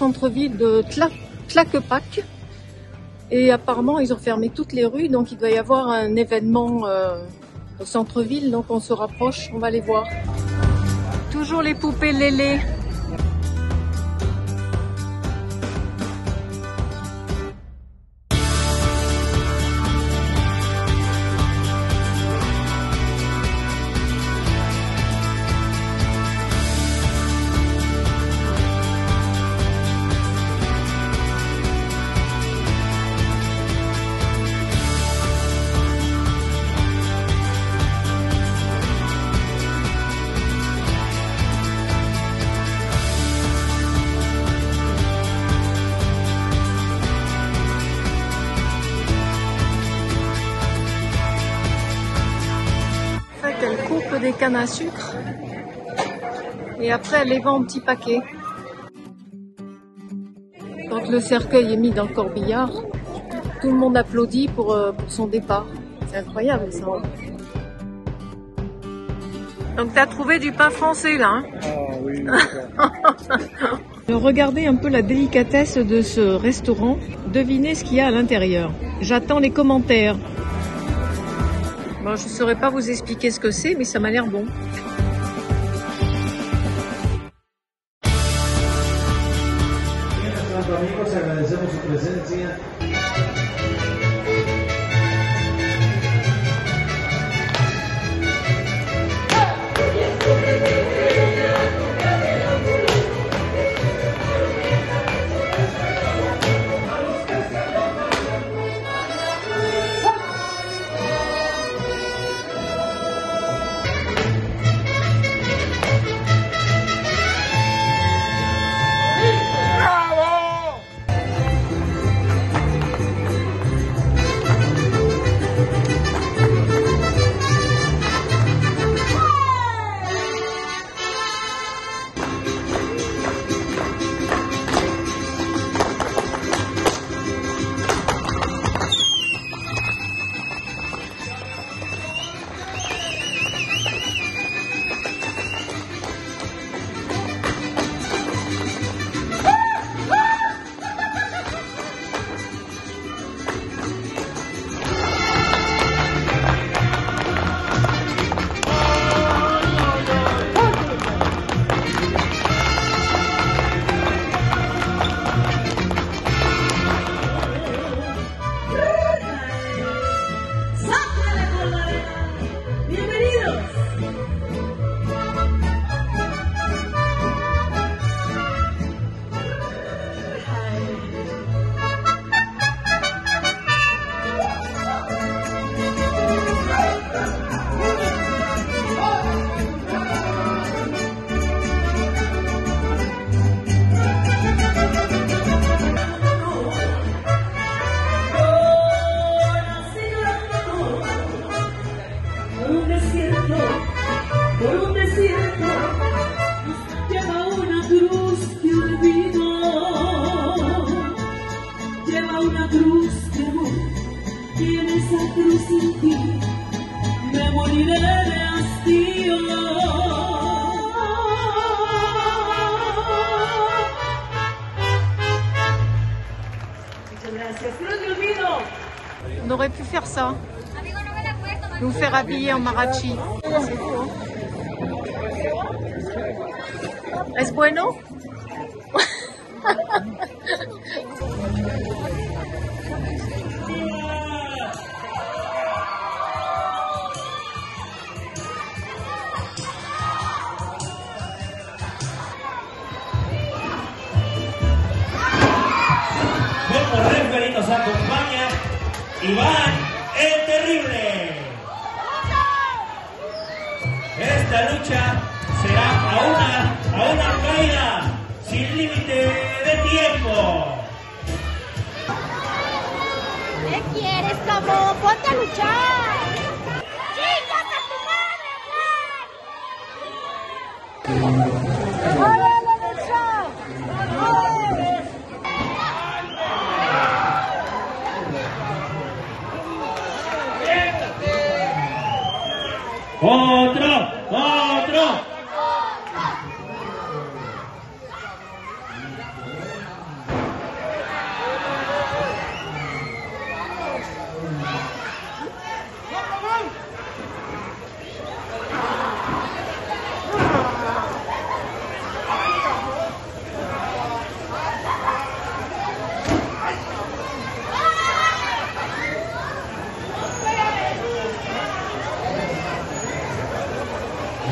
centre-ville de Tlaquepaque. Et apparemment, ils ont fermé toutes les rues, donc il doit y avoir un événement au centre-ville. Donc on se rapproche, on va les voir. Toujours les poupées Lélé. Elle coupe des cannes à sucre et après elle les vend en petits paquets. Quand le cercueil est mis dans le corbillard, tout le monde applaudit pour son départ. C'est incroyable ça. Donc tu as trouvé du pain français là, hein? Ah oui. Regardez un peu la délicatesse de ce restaurant. Devinez ce qu'il y a à l'intérieur. J'attends les commentaires. Bon, je ne saurais pas vous expliquer ce que c'est, mais ça m'a l'air bon. On aurait pu faire ça. Nous faire habiller en mariachi. C'est beau, hein? ¿Es bueno? Como referee nos acompaña Iván el Terrible. Esta lucha será a una caída sin límite de tiempo. ¿Qué quieres, cabrón? ¡Ponte a luchar! ¡Chicas, a tu madre! ¡Órale, lucha! ¡Órale! ¡Otro!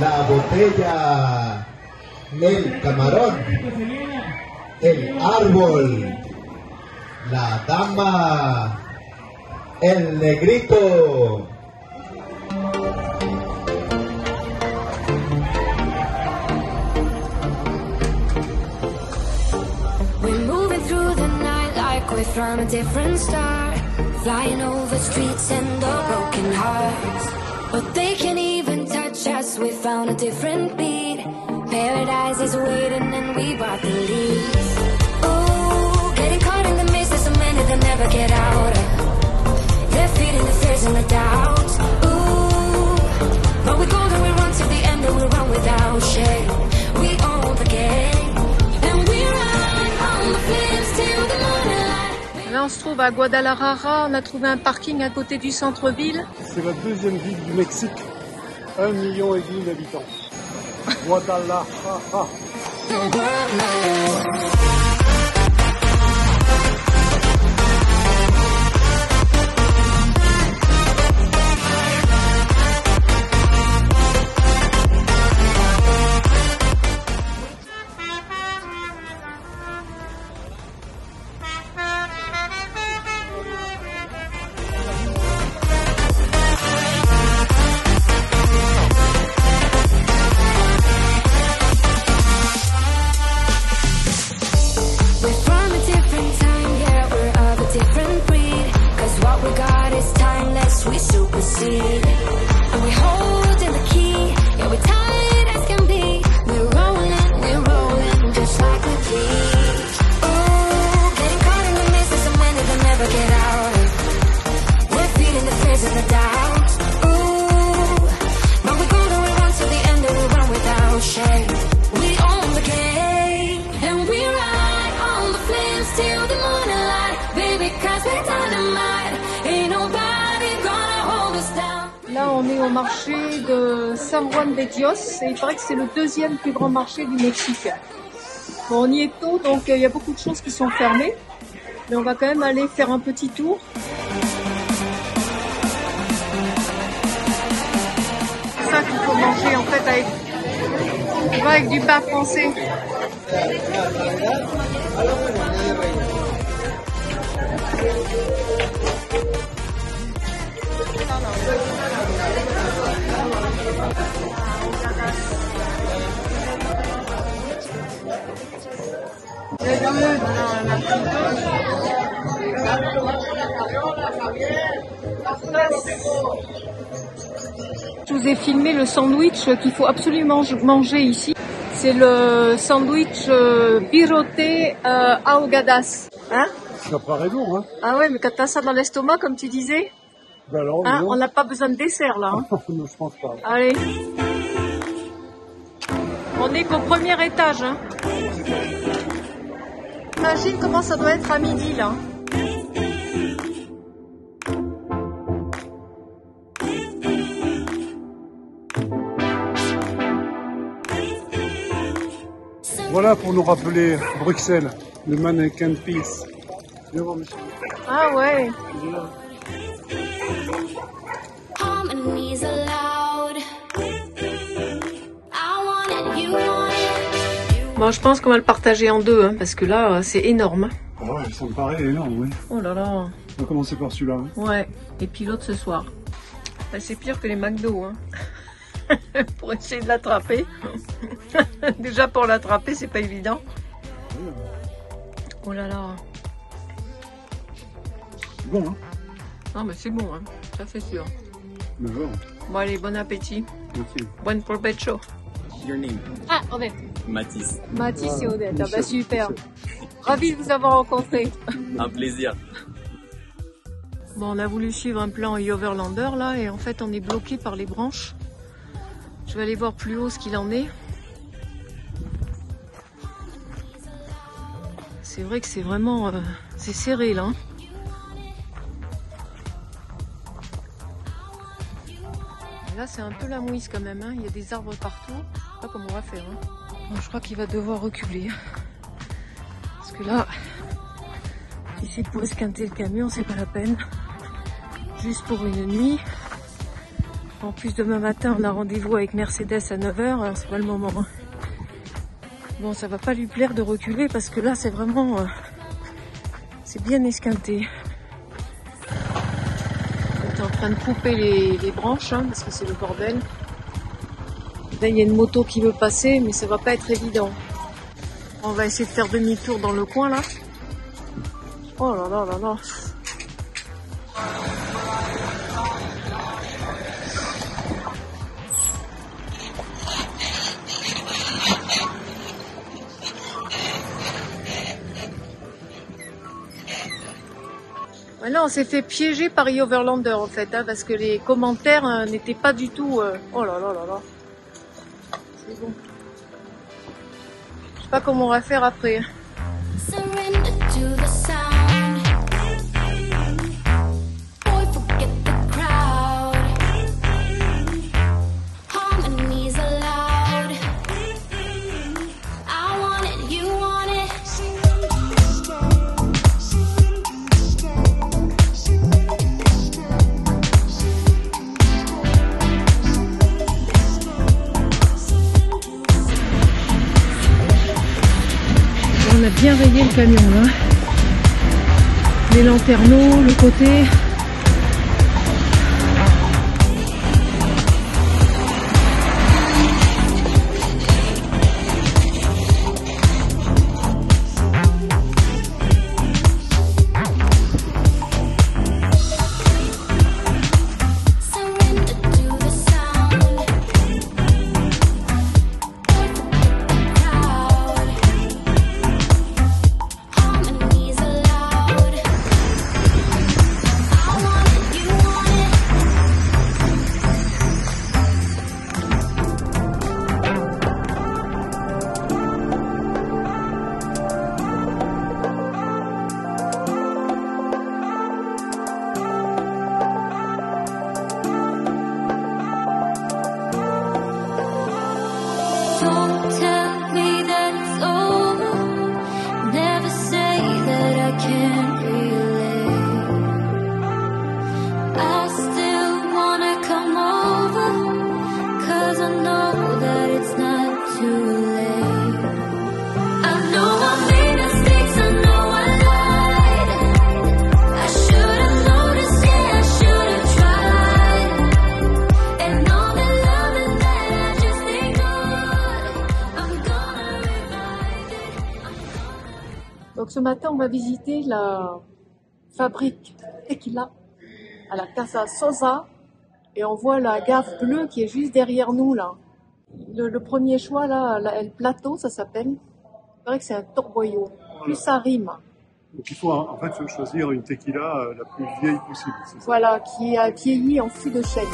la botella, el camarón, el árbol, la dama, el negrito. We're from a different star, flying over streets and our broken hearts. But they can't even touch us, we found a different beat. Paradise is waiting and we bought the leaves. Oh, getting caught in the mist, there's so many that never get out. They're feeding the fears and the doubts. Ooh, but we go and we run to the end and we run without shame. We own the game, and we run on the flames till the morning. Là, on se trouve à Guadalajara, on a trouvé un parking à côté du centre-ville. C'est la deuxième ville du Mexique, 1,5 million d'habitants. Guadalajara. Là, on est au marché de San Juan de Dios et il paraît que c'est le deuxième plus grand marché du Mexique. Bon, on y est tôt, donc il y a beaucoup de choses qui sont fermées. Mais on va quand même aller faire un petit tour. C'est ça qu'il faut manger en fait avec du pain français. Je vous ai filmé le sandwich qu'il faut absolument manger ici. C'est le sandwich biroté ahogadas. Hein? Ça paraît lourd, hein? Ah ouais, mais quand t'as ça dans l'estomac, comme tu disais, Ben alors, hein, on n'a pas besoin de dessert là. Hein. Non, je pense pas. Allez. On est qu'au premier étage. Hein. Imagine comment ça doit être à midi là. Voilà pour nous rappeler Bruxelles, le Mannequin Peace. Viens voir, monsieur. Ah ouais. Harmonies allowed. I want it, you want it. Bon, je pense qu'on va le partager en deux, hein, parce que là, c'est énorme. Ah ouais, ça me paraît énorme, oui. Oh là là. On va commencer par celui-là. Hein. Ouais. Et puis l'autre ce soir. Ben, c'est pire que les McDo, hein. Pour essayer de l'attraper. Déjà pour l'attraper, c'est pas évident. Oh là là. C'est bon, hein? Non, mais c'est bon, hein. Ça c'est sûr. Mais bon. Bon, allez, bon appétit. Merci. Bon provecho. Your name? Ah, Odette. Mathis. Mathis et Odette. Ah bah super. Ravi de vous avoir rencontré. Un plaisir. Bon, on a voulu suivre un plan Overlander là et en fait on est bloqué par les branches. Je vais aller voir plus haut ce qu'il en est. C'est vrai que c'est vraiment... c'est serré là. Et là c'est un peu la mouise quand même. Hein. Il y a des arbres partout. Je sais pas comment on va faire. Hein. Bon, je crois qu'il va devoir reculer. Parce que là, si c'est pour esquinter le camion, c'est pas la peine. Juste pour une nuit. En plus, demain matin, on a rendez-vous avec Mercedes à 9 h, alors c'est pas le moment. Hein. Bon, ça va pas lui plaire de reculer parce que là, c'est vraiment... c'est bien esquinté. On est en train de couper les branches, hein, parce que c'est le bordel. Là, il y a une moto qui veut passer, mais ça va pas être évident. On va essayer de faire demi-tour dans le coin, là. Oh là là là là. Là, on s'est fait piéger par Overlander en fait, hein, parce que les commentaires n'étaient pas du tout... Oh là là là là. C'est bon. Je sais pas comment on va faire après. On a bien rayé le camion là. Les lanterneaux, le côté. Donc ce matin, on va visiter la fabrique Tequila à la Casa Sosa et on voit la gaffe bleue qui est juste derrière nous là. Le premier choix là, El Plato, ça s'appelle. Il paraît que c'est un torboyo. Plus ça rime. Donc il faut en fait choisir une tequila la plus vieille possible. C'est ça. Voilà, qui a vieilli en fût de chêne.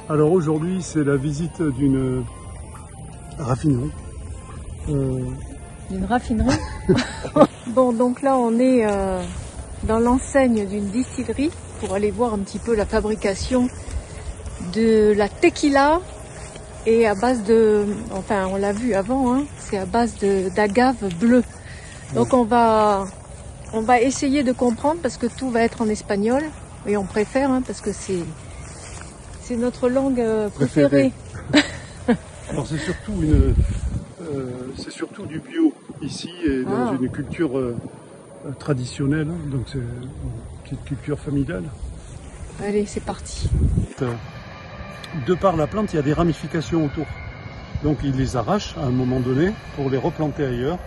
Alors aujourd'hui, c'est la visite d'une raffinerie. D'une raffinerie. Bon, donc là, on est dans l'enseigne d'une distillerie pour aller voir un petit peu la fabrication de la tequila. Et à base de, enfin, on l'a vu avant, hein, c'est à base d'agave bleue. Donc on va essayer de comprendre parce que tout va être en espagnol. Et on préfère, hein, parce que c'est notre langue préférée. Alors c'est surtout du bio. ici et dans une culture traditionnelle, hein, donc c'est une petite culture familiale. Allez, c'est parti. De par la plante, il y a des ramifications autour. Donc ils les arrachent à un moment donné pour les replanter ailleurs.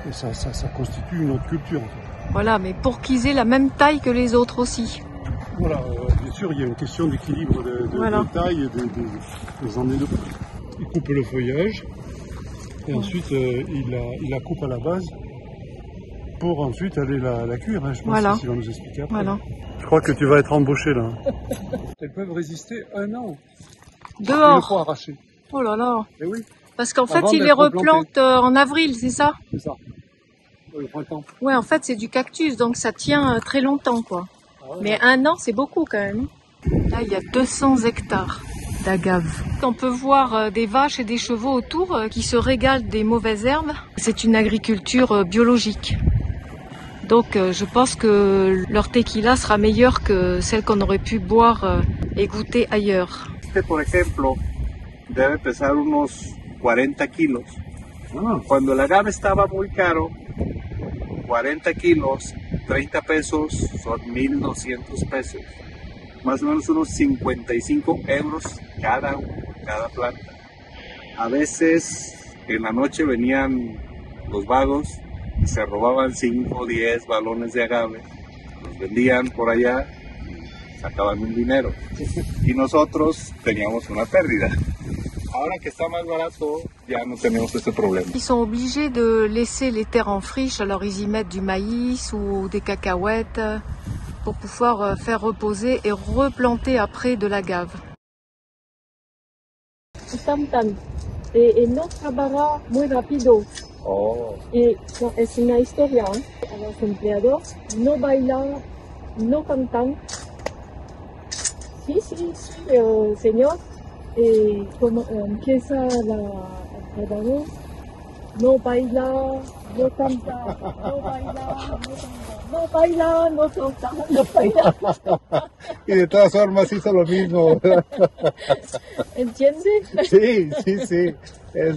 Et ça constitue une autre culture. En fait. Voilà, mais pour qu'ils aient la même taille que les autres aussi. Voilà, bien sûr, il y a une question d'équilibre de taille, des années de... Il coupe le feuillage et ensuite il la coupe à la base pour ensuite aller la cuire. Hein, je pense qu'il va nous expliquer après. Voilà. Je crois que tu vas être embauché là. Elles peuvent résister 1 an. Dehors. Une fois arrachées. Oh là là. Et oui. Parce qu'en fait, ils les replantent en avril, c'est ça? C'est ça. Le printemps. Ouais, en fait, c'est du cactus, donc ça tient très longtemps, quoi. Ah ouais. Mais 1 an, c'est beaucoup quand même. Là, il y a 200 hectares d'agaves. On peut voir des vaches et des chevaux autour qui se régalent des mauvaises herbes. C'est une agriculture biologique. Donc, je pense que leur tequila sera meilleur que celle qu'on aurait pu boire et goûter ailleurs. Por ejemplo, debe pesar unos 40 kilos. Cuando el agave estaba muy caro, 40 kilos, 30 pesos, son 1,200 pesos. Más o menos unos 55 euros cada planta. A veces en la noche venían los vagos y se robaban 5 o 10 balones de agave, los vendían por allá y sacaban un dinero. Y nosotros teníamos una pérdida. Ahora que está más barato, ya no tenemos ese problema. Ils sont obligés de laisser les terres en friche, alors ils y mettent du maïs ou des cacahuètes pour pouvoir faire reposer et replanter après de l'agave. No trabaja muy rápido. Es una historia. A los empleados no bailan, no cantan. Sí, señor. Como empieza el trabajo, no baila, no canta, no baila, no baila, no canta, no baila. Y de todas formas hizo lo mismo. ¿Entiendes? Sí. Es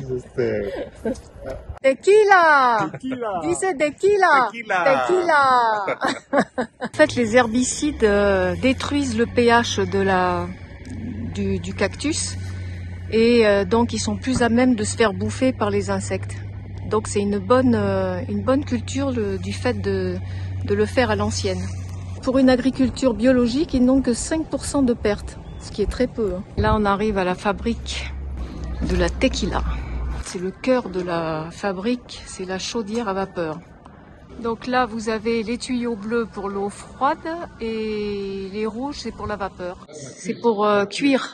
Tequila! Tequila! Dice tequila! Tequila! En fait, les herbicides détruisent le pH du cactus et donc ils sont plus à même de se faire bouffer par les insectes. Donc c'est une bonne culture du fait de le faire à l'ancienne. Pour une agriculture biologique, ils n'ont que 5% de pertes, ce qui est très peu. Hein. Là on arrive à la fabrique de la tequila. C'est le cœur de la fabrique, c'est la chaudière à vapeur. Donc là, vous avez les tuyaux bleus pour l'eau froide et les rouges, c'est pour la vapeur. C'est pour cuire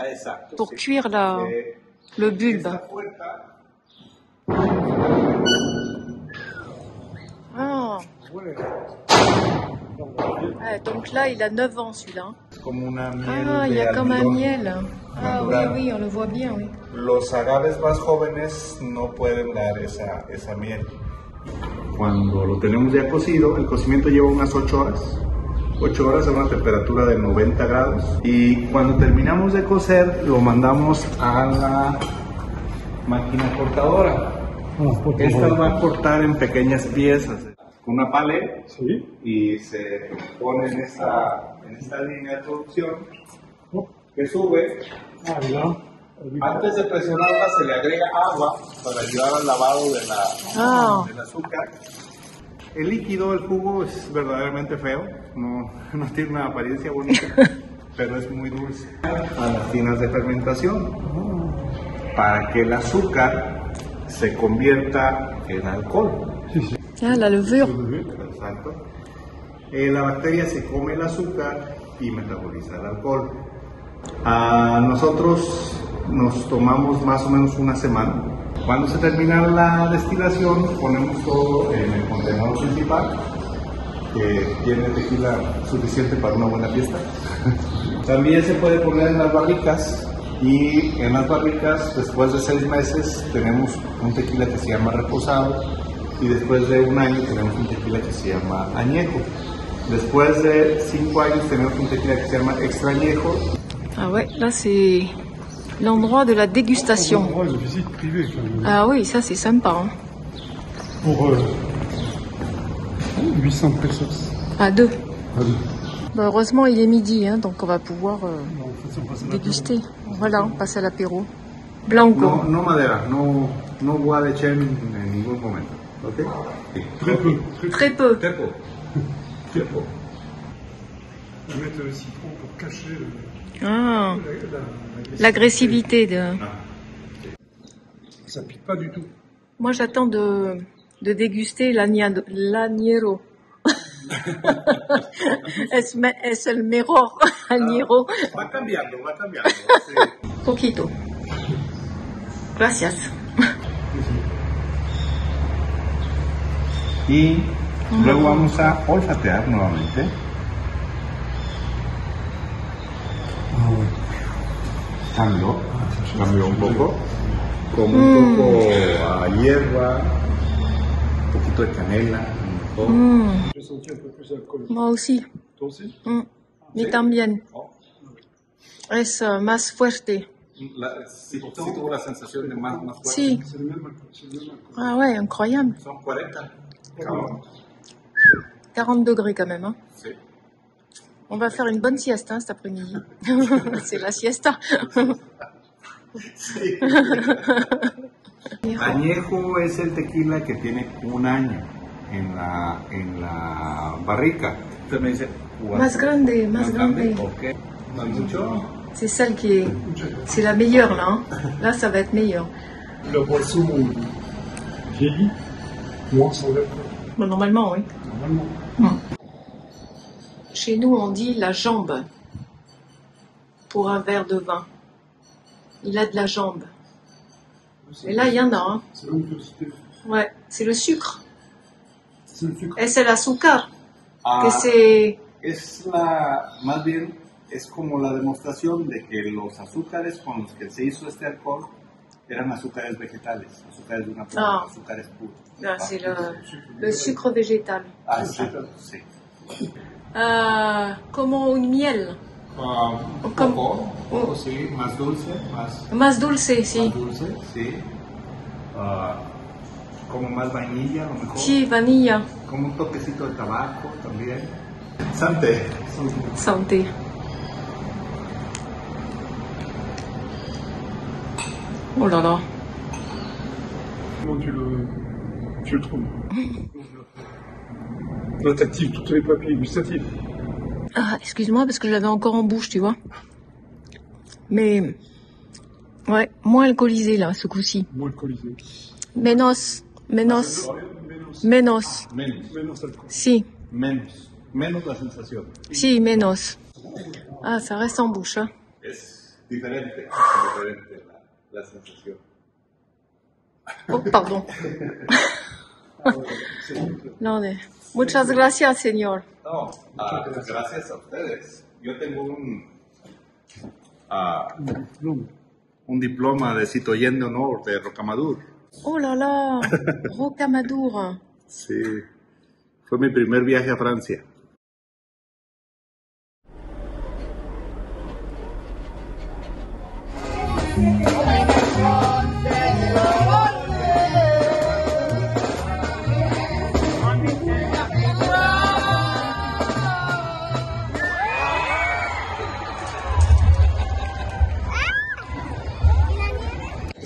le bulbe. Ah. Donc là, il a 9 ans celui-là. Ah, il y a comme un miel. Ah oui, on le voit bien, oui. Los agaves más jóvenes no pueden dar esa miel. Cuando lo tenemos ya cocido, el cocimiento lleva unas 8 horas. 8 horas a una temperatura de 90 grados. Y cuando terminamos de cocer, lo mandamos a la máquina cortadora. Esta va a cortar en pequeñas piezas. Con una palet, y se pone en esta línea de producción que sube. Antes de presionarla se le agrega agua para ayudar al lavado del azúcar. El líquido, el jugo, es verdaderamente feo, no tiene una apariencia bonita, pero es muy dulce. A las tinas de fermentación, para que el azúcar se convierta en alcohol. Ah, la levure. Exacto. La bacteria se come el azúcar y metaboliza el alcohol. Nosotros nos tomamos más o menos una semana. Cuando se termina la destilación, ponemos todo en el contenedor principal, que tiene tequila suficiente para una buena fiesta. También se puede poner en las barricas, y en las barricas, después de 6 meses, tenemos un tequila que se llama reposado, y después de 1 año tenemos un tequila que se llama añejo. Después de 5 años tenemos un tequila que se llama extra añejo. Ah ouais, là c'est l'endroit de la dégustation. Un endroit de visite privée. Ah oui, ça c'est sympa. Hein. Pour 800 pesos. À deux. À deux. Bah, heureusement, il est midi, hein, donc on va pouvoir En fait, on passe à déguster. Voilà, on passe à l'apéro. Blanco. No, no madera, no bois de chêne en ningún momento. ¿Ok? Très peu. Très peu. Très peu. Très peu. On va mettre le citron pour cacher Ah, l'agressivité de... Ça pique pas du tout. Moi, j'attends de déguster l'añero. es el mejor añero. Va cambiando, va cambiando. Sí. Poquito. Gracias. Y luego vamos a olfatear nuevamente. Cambió un poco. Como un poco a hierba, un poquito de canela. J'ai senti un peu plus alcool. Moi aussi. Toi aussi? Mais también. Oh. Es más fuerte. Sí tuvo la sensación de más fuerte. Sí. C'est le même alcool. C'est le même alcool. Ah ouais, incroyable. Son 40. Cabrón. 40 degrés quand même. Hein. Sí. On va faire une bonne sieste cet après-midi. C'est la siesta. Sí. Añejo es el tequila que tiene un año en la barrica. Usted me dice, Más grande, más grande. Ok. ¿No hay mucho? C'est celle qui est... C'est la meilleure là. Hein. Là, ça va être meilleur. La boisson vieillit, moins sans alcool. Bon, normalement, oui. Normalement. Chez nous, on dit la jambe pour un verre de vin. Il a de la jambe. Et là, il y en a. Hein. C'est l'onctuosité. Ouais, c'est le sucre. C'est le sucre. Es el azúcar. Ah, Que c'est... más bien, es como la demostración de que los azúcares con los que se hizo este alcohol eran azúcares vegetales, azúcares de una planta, azúcares puros. Ah, c'est le sucre végétal. Ah, exacto, sí. Como un miel. Un poco, sí, más dulce, Más dulce, sí. más dulce, sí. Como más vainilla, a lo mejor. Sí, vanilla. Como un toquecito de tabaco también. Santé. Santé. Oh là là. Comment tu le trouves? Là, t'actives tous les papiers gustatifs. Ah, excuse-moi parce que j'avais encore en bouche, tu vois. Mais, ouais, moins alcoolisé là, ce coup-ci. Moins alcoolisé. Menos. Menos. Menos. Menos alcool. Si. Menos la sensación. Si, menos. Ah, ça reste en bouche, hein. Es diferente la sensación. Oh, pardon. No, muchas gracias, señor. No, gracias a ustedes. Yo tengo un diploma de citoyen de honor de Rocamadour. Oh là là, Rocamadour. Sí, fue mi primer viaje a Francia.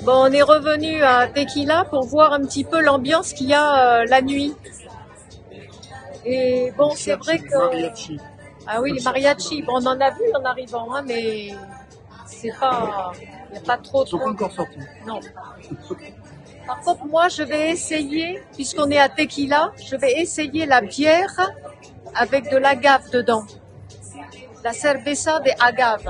Bon, on est revenu à Tequila pour voir un petit peu l'ambiance qu'il y a la nuit. Et bon, c'est vrai que... Mariachi. Ah oui, les mariachis. Bon, on en a vu en arrivant, hein, mais c'est pas... Il n'y a pas trop... Ils sont pas encore sortis. Non. Par contre, moi, je vais essayer, puisqu'on est à Tequila, je vais essayer la bière avec de l'agave dedans. La cerveza de agave.